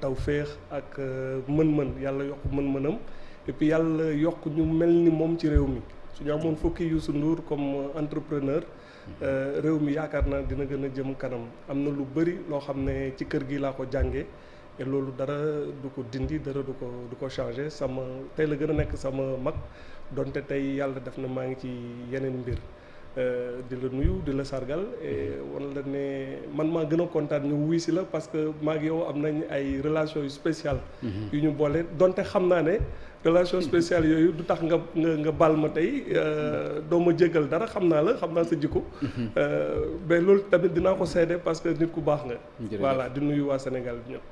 tawféex ak mën-mën yàlla yokk mën-mënam et puis yàlla yokk ñu mel ni moom ci réew mi su ñu amoon fukki Youssou Ndour comme entrepreneur réew mi yaakaar naa dina gën a jëm kanam am na lu bëri loo xam ne ci kër gi laa ko jàngee et loolu dara du ko dindi dara du ko changer sama tey la gën a nekk sama mag donte tey yàlla def na maa ngi ci yeneen mbir di la nuyu di la sargal et wan la ne man maa gën a kontaan ñu wuy si la parce que maa ngi yow am nañ ay relations yu spéciales yu ñu boole donte xam naa ne relation spéciale yooyu du tax nga baal ma tey doo ma jégal dara xam naa sa jikko mais loolu tamit dinaa ko seede parce que nit ku baax nga voilà di nuyu waa Sénégal bi ñëpp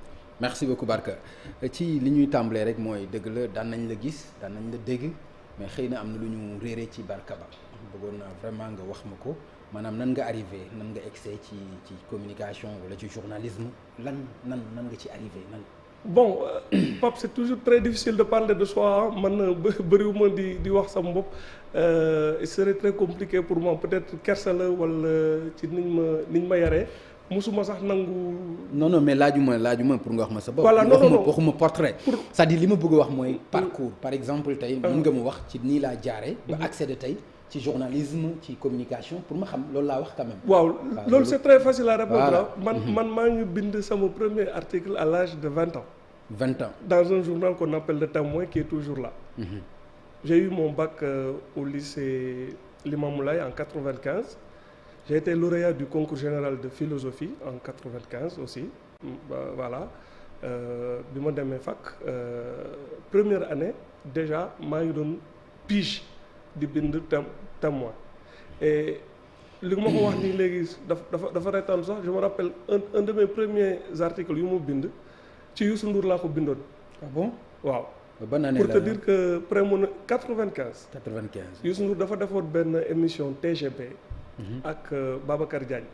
merci beaucoup Barka ci li ñuy tàmbalee rek mooy dëgg la daan nañ la gis daan nañ la dégg mais xëy na am na lu ñu réeree ci Barka Ba bëggoon naa vraiment nga wax ma ko maanaam nan nga arrivé nan nga excès ci communication wala ci journalisme nan nga ci arrivé nan. Bon Pape c'est toujours très difficile de parler de soi man bëriwuma di wax sama bopp il serait très compliqué pour moi peut-être kersa la wala ci niñ ma yaree musuma sax nangu. non mais laajuma pour nga wax ma sa bopp. voilà non waxuma portrait. c'est-à-dire li ma bëgg a wax mooy parcours par exemple tey mën nga ma wax ci nii laa jaare ba accéder tey ci journalisme ci communication pour ma xam loolu laa wax quand même. waaw loolu c'est très facile à répondre. man maa ngi bind sama premier article à l'âge de 20 ans. 20 ans dans un journal qu'on appelle Le Témoin qui est toujours là. J'ai eu mon bac au lycée Limamoulaye en 95. J'ai été lauréat du concours général de philosophie en 95 aussi. Voilà bi ma demee fac première année déjà maa ngi doon pige di bind Témoin et li ma ko wax nii léegi dafa retaan sax je me rappelle un de mes premiers articles yu ma bind ci Youssou Ndour laa ko bindoon. Ah bon waaw. ban année pour te dire que près mu 95. 95 Youssou Ndour dafa defoon benn émission TGP. ak Babacar Diagne.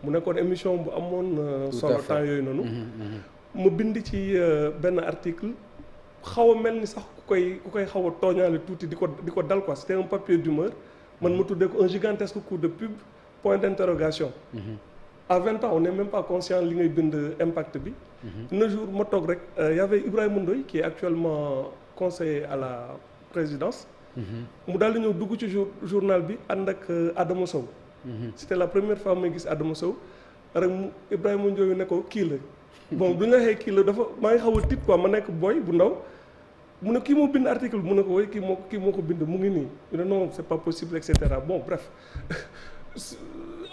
mu nekkoon émission bu amoon solo temps yooyu noonu. ma bind ci benn article xaw a mel ni sax ku koy xaw a tooñaale tuuti di ko dal quoi c'était un papier d'humeur man ma tuddee ko un gigantesque coup de pub point d'interrogation. À 20 ans on n'est même pas conscient li ngay bind impact bi. un jour ma toog rek y avait Ibrahima Ndoye qui est actuellement conseiller à la présidence. mu daal di ñëw dugg ci journal bi ànd ak Adama Sow. C'était la première fois may gis Adama Sow rek mu Ibrahima Ndoye ne ko kii la bon bu ñu la waxee kii la dafa maa ngi xaw a tiit quoi ma nekk boy bu ndaw mu ne kii moo bind article bi mu ne ko woy kii moo ko bind mu ngi nii ñu ne non c'est pas possible et cetera bon bref.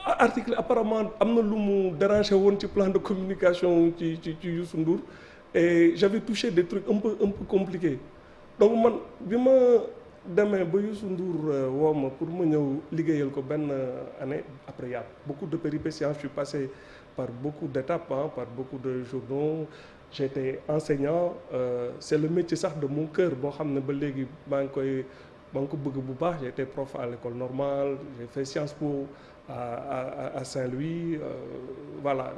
article apparemment am na lu mu dérangé woon ci plan de communication ci Youssou Ndour et j'avais touché des trucs un peu compliqués donc man bi ma demee ba Youssou Ndour woo ma pour ma ñëw liggéeyal ko benn année après y a beaucoup de péripéties je suis passé par beaucoup d'étapes par beaucoup de journaux j'étais enseignant c'est le métier sax de mon cœur boo xam ne ba léegi maa ngi ko bëgg bu baax j'ai été prof à l'école normale j'ai fait Sciences Po à Saint-Louis voilà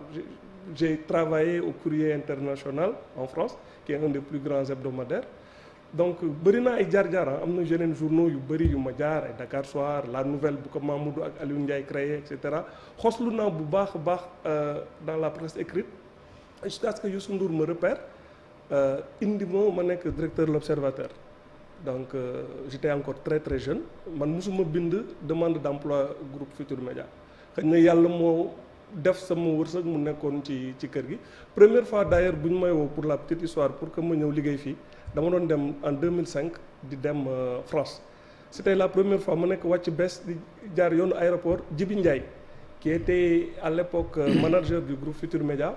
j'ai travaillé au Courrier International en France qui est un des plus grands hebdomadaires donc bëri naa ay jaar-jaar am na yeneen journaux yu bëri yu ma jaar ay Dakar Soir La Nouvelle bu ko Mamadou ak Aliou Ndiaye créé et cetera xoslu naa bu baax a baax dans la presse écrite jusqu'à ce que Youssou Ndour me repère indi ma nekk directeur de l'Observateur donc j'étais encore très très jeune man mosuma bind demande d'emploi groupe Futurs Médias xëy na yàlla moo def sama wërsëg mu nekkoon ci kër gi première fois d'ailleurs bu ñu may woo pour la petite histoire pour que ma ñëw liggéey fii dama doon dem en 2005 di dem France c'était la première fois ma nekk wàcc bees di jaar yoonu aéroport Djibi Ndiaye qui était à l'époque manager du groupe Futurs Médias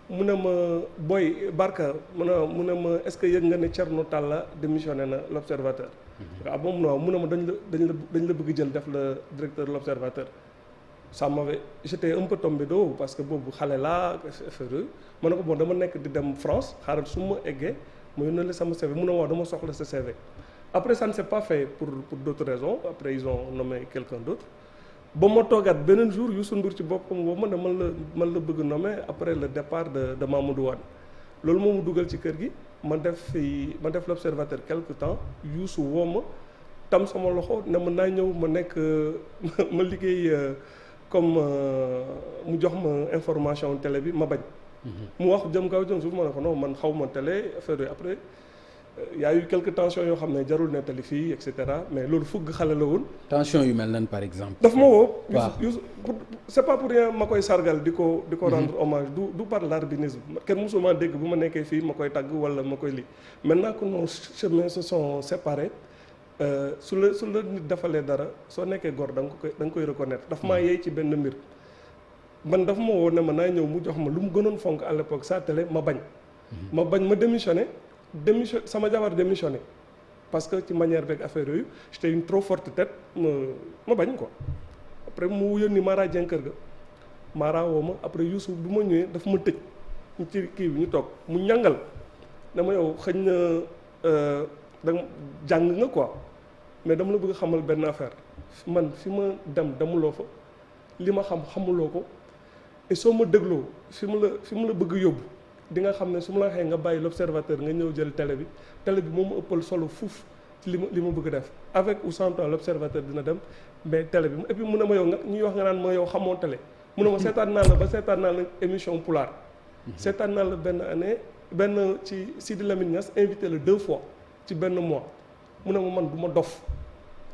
mu ne ma boy Barka mu ne ma est-ce que yëg nga ne Thierno Talla démissionné na l'Observateur ah bon mu ne ma dañ la bëgg jël def la directeur de l'Observateur ça m'avait j'étais un peu tombé de haut parce que boobu xale laa FRE ma ne ko bon dama nekk di dem France xaaral su ma eggee ma yónnee la sama CV mu ne waaw dama soxla sa CV après ça ne s'est pas fait pour d'autres raisons après ils ont nommé quelqu'un d'autre ba ma toogaat beneen jour Youssou Ndour ci boppam woo ma ne man la bëgg nommer après le départ de Mamadou Wane loolu moo mu dugal ci kër gi ma def l'Observateur quelque temps Youssou woo ma tam sama loxo ne mën naa ñëw ma nekk ma liggéey comme mu jox ma information télé bi ma bañ mu wax jëm kaw jëm suuf ma ne ko non man xaw ma télé affaire yooyu après y a eu quelques tensions yoo xam ne jarul nettali fii et cetera mais loolu fugg xale la woon. tension yu mel nan par exemple. daf ma woo. waaw c'est pas pour rien ma koy sargal di ko rendre hommage du par l'arbinisme kenn musuma dégg bu ma nekkee fii ma koy tagg wala ma koy lii maintenant que nos chemins se sont séparés su la nit defalee dara soo nekkee góor da nga koy reconnaître daf maa yeey ci benn mbir man daf ma woo ne ma naa ñëw mu jox ma lu mu gënoon fonk à l'époque sa télé ma bañ. ma démissionné. sama jabar démissionné parce que ci manière beeg affaire yooyu j'étais une trop forte tête ma bañ ko après mu yónni Mara Dieng kër ga Mara woo ma après Youssou bu ma ñëwee daf ma tëj ci kii bi ñu toog mu ñàngal dama yow xëñ na da jàng nga quoi mais dama la bëgg xamal benn affaire man fi ma dem demuloo fa li ma xam xamuloo ko et soo ma dégloo fi mu la bëgg yóbbu di nga xam ne su ma la waxee nga bàyyi l'observateur nga ñëw jël télé bi moom ma ëppal solo fuuf ci li ma bëgg def avec ou sans toi l'observateur dina dem mais télé bi et puis mu ne ma yow nga ñuy wax nga naan ma yow xamoo télé mu ne ma seetaan naa la émission Pulaar seetaan naa la benn année ci Sidi Lamine Niass invité la 2 fois ci benn mois mu ne ma man du ma dof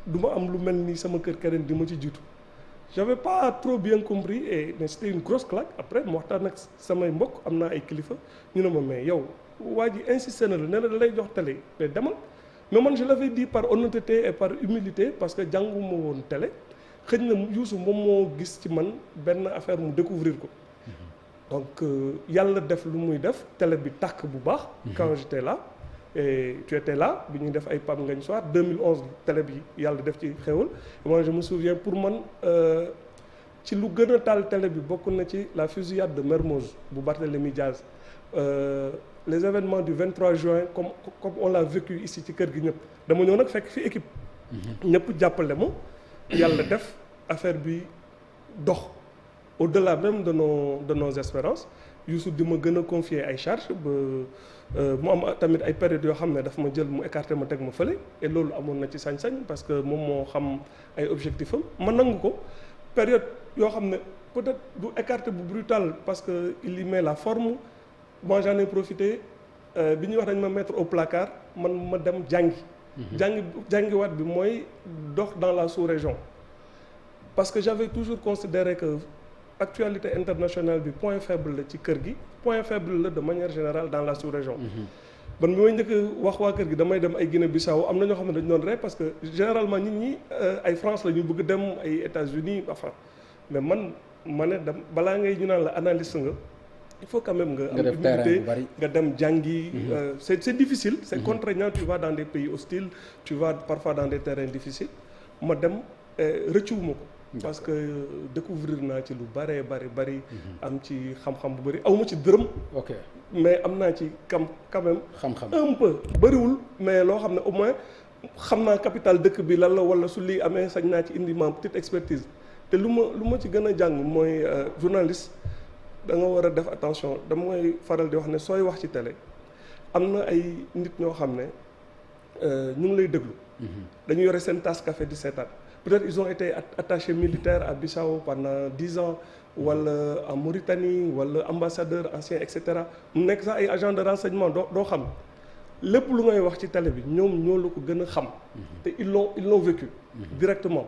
du ma am lu mel ni sama kër keneen di ma ci jiitu j'avais pas trop bien compris mais c'était une grosse claque après mu waxtaan ak samay mbokk am naa ay kilifa ñu ne ma mais yow waa ji insisté na la ne la da lay jox télé mais demal mais man je l'avais dit par honnêteté et par humilité parce que jànguma woon télé xëy na Youssou moom moo gis ci man benn affaire mu découvrir ko donc yàlla def lu muy def télé bi tàkk bu baax quand j'étais là et tu étais là bi ñuy def ay Pape Ngagne Soir 2011 télé bi yàlla def ci xéwal moi je me souviens pour man ci lu gën a taal télé bi bokk na ci la fusillade de Mermoz bu Barthélémy Diaz les événements du 23 juin comme on l'a vécu ici ci kër gi ñëpp dama ñëw nag fekk fi équipe ñëpp jàppale ma yàlla def affaire bi dox au-delà même de nos espérances Youssou di ma gën a confier ay charges ba mu am tamit ay période yoo xam ne daf ma jël mu écarté ma teg ma fële et loolu amoon na ci sañ-sañ parce que moom moo xam ay objectifs am ma nangu ko période yoo xam ne peut-être du écarté bu brutal parce que il y met la forme moi j'en ai profité bi ñuy wax dañ ma mettre au placard man ma dem jàngiwaat bi mooy dox dans la sous-région parce que j'avais toujours considéré que actualité internationale bi point faible la ci kër gi point faible la de manière générale dans la sous-région ban bi may njëkk wax waa kër gi damay dem ay Guinée-Bissau am na ñoo xam ne dañu doon ree parce que généralement nit ñi ay France la ñu bëgg dem ay États-Unis enfin mais ma ne dem balaa ngay ñu naan la analyste nga il faut quand même nga am humilité nga dem jàngi c'est difficile c'est contraignant tu vas dans des pays hostiles tu vas parfois dans des terrains difficiles ma dem rëccuwuma ko parce que découvrir naa ci lu bari am ci xam-xam bu bari awma ci dërëm ok mais am naa ci quand même xam-xam un peu bariwul mais loo xam ne au moins xam naa capital dëkk bi lan la wala su lii amee sañ naa ci indi ma petite expertise te lu ma ci gën a jàng mooy journaliste da nga war a def attention dama ngay faral di wax ne sooy wax ci télé am na ay nit ñoo xam ne ñu ngi lay déglu dañu yore seen tasse café di seetaan peut-être ils ont été attachés militaires à Bissau pendant 10 ans wala en Mauritanie wala ambassadeur ancien et cetera mu nekk sax ay agents de renseignement doo xam lépp lu ngay wax ci télé bi ñoom ñoo la ko gën a xam te ils l'ont vécu directement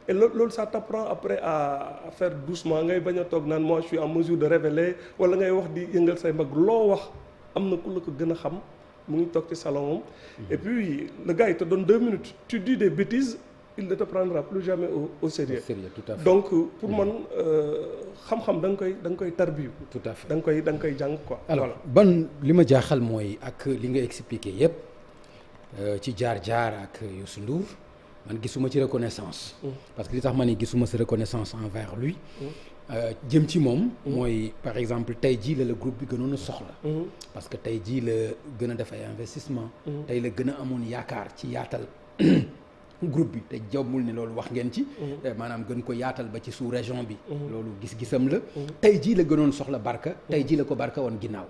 et loolu ça t'apprend après à faire doucement ngay bañ a toog naan moi je suis en mesure de révéler wala ngay wax di yëngal say mbagg loo wax am na ku la ko gën a xam mu ngi toog ci salon moom et puis le gars il te donne 2 minutes tu dis des bêtises il ne te prendra plus jamais au sérieux. Tout à fait. Donc pour man xam-xam da nga koy tarbiyu. Tout à fait da nga koy jàng quoi. alors ban li ma jaaxal mooy ak li nga expliqué yépp ci jaar-jaar ak Youssou Ndour man gisuma ci reconnaissance. parce que li tax ma ni gisuma ci reconnaissance envers lui. jëm ci moom. mooy par exemple tey jii la groupe bi gënoon a soxla. parce que tey jii la gën a def ay investissement. tey la gën a amoon yaakaar ci yaatal. groupe bi te jawmul ni loolu wax ngeen ci maanaam gën ko yaatal ba ci sous région bi loolu gis-gisam la tey jii la gënoon soxla Barka tey jii la ko Barka woon ginnaaw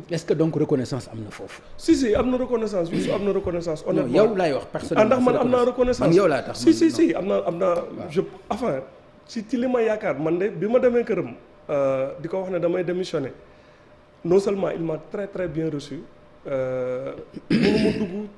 est-ce que donc reconnaissance am na foofu si am na reconnaissance Youssou am na reconnaissance honnêtement yow laay wax personnellement ndax man am naa reconnaissance man yow laa tax si am naa je enfin ci li ma yaakaar man de bi ma demee këram di ko wax ne damay démissionner non seulement il m'a très très bien reçu mënu ma dugg